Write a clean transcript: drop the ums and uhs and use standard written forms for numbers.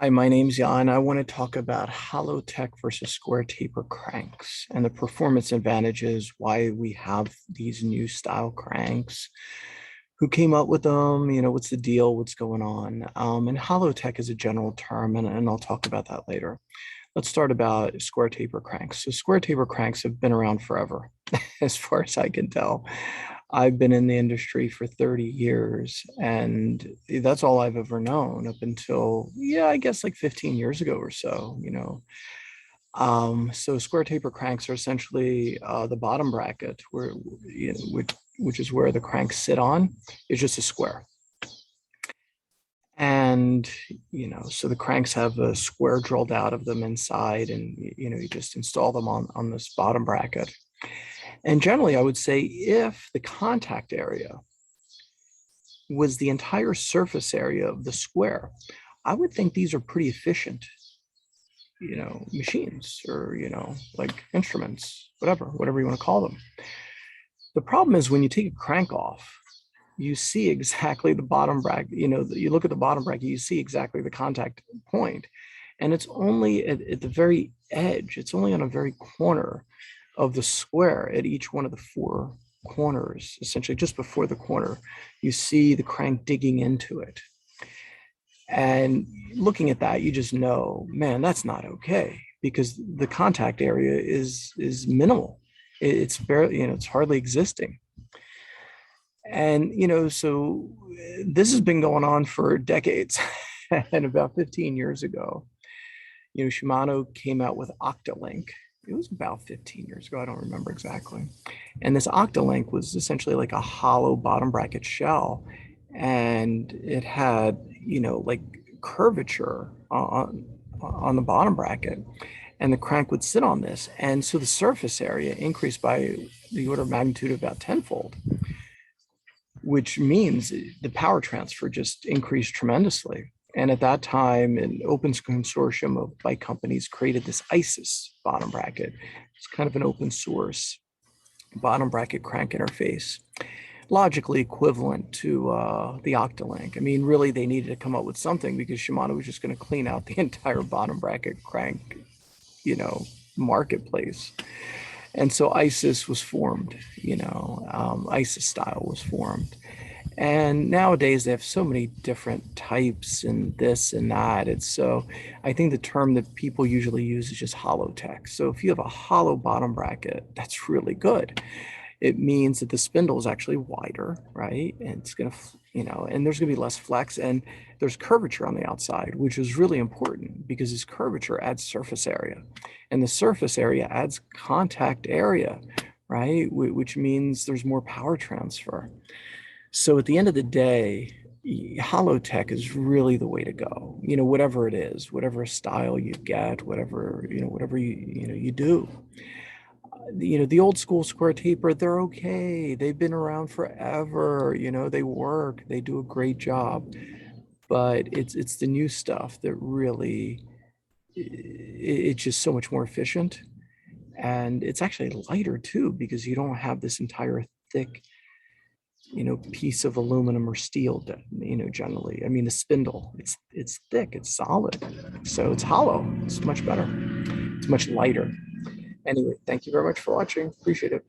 Hi, my name's Jan. I want to talk about Holotech versus square taper cranks and the performance advantages, why we have these new style cranks, who came up with them, what's the deal, what's going on. And Holotech is a general term, and I'll talk about that later. Let's start about square taper cranks. So square taper cranks have been around forever, as far as I can tell. I've been in the industry for 30 years, and that's all I've ever known up until, yeah, I guess like 15 years ago or so. So square taper cranks are essentially the bottom bracket, which is where the cranks sit on, is just a square. And, so the cranks have a square drilled out of them inside, and, you just install them on this bottom bracket. And generally, I would say if the contact area was the entire surface area of the square, I would think these are pretty efficient, machines or, like instruments, whatever you want to call them. The problem is when you take a crank off, you see exactly the bottom bracket, you look at the bottom bracket, you see exactly the contact point. And it's only at the very edge, it's only on a very corner of the square at each one of the four corners, essentially just before the corner, you see the crank digging into it. And looking at that, you just know, man, that's not okay, because the contact area is minimal. It's barely, it's hardly existing. And, so this has been going on for decades. And about 15 years ago, Shimano came out with Octalink. It was about 15 years ago. I don't remember exactly. And this Octalink was essentially like a hollow bottom bracket shell. And it had, like curvature on the bottom bracket. And the crank would sit on this. And so the surface area increased by the order of magnitude of about tenfold, which means the power transfer just increased tremendously. And at that time, an open consortium of bike companies created this ISIS bottom bracket. It's kind of an open source bottom bracket crank interface, logically equivalent to the Octalink. I mean, really, they needed to come up with something because Shimano was just going to clean out the entire bottom bracket crank, marketplace. And so ISIS was formed, ISIS style was formed. And nowadays they have so many different types and this and that. It's so, I think the term that people usually use is just Holotech. So if you have a hollow bottom bracket, that's really good. It means that the spindle is actually wider, right? And it's going to, and there's going to be less flex, and there's curvature on the outside, which is really important because this curvature adds surface area, and the surface area adds contact area, right? Which means there's more power transfer. So at the end of the day, Holotech is really the way to go. Whatever it is, whatever style you get, whatever you do. The old school square taper, they're okay. They've been around forever. They work, they do a great job. But it's the new stuff that really, it's just so much more efficient. And it's actually lighter too, because you don't have this entire thick, piece of aluminum or steel that, generally. I mean, the spindle, it's thick, it's solid. So it's hollow. It's much better. It's much lighter. Anyway, thank you very much for watching. Appreciate it.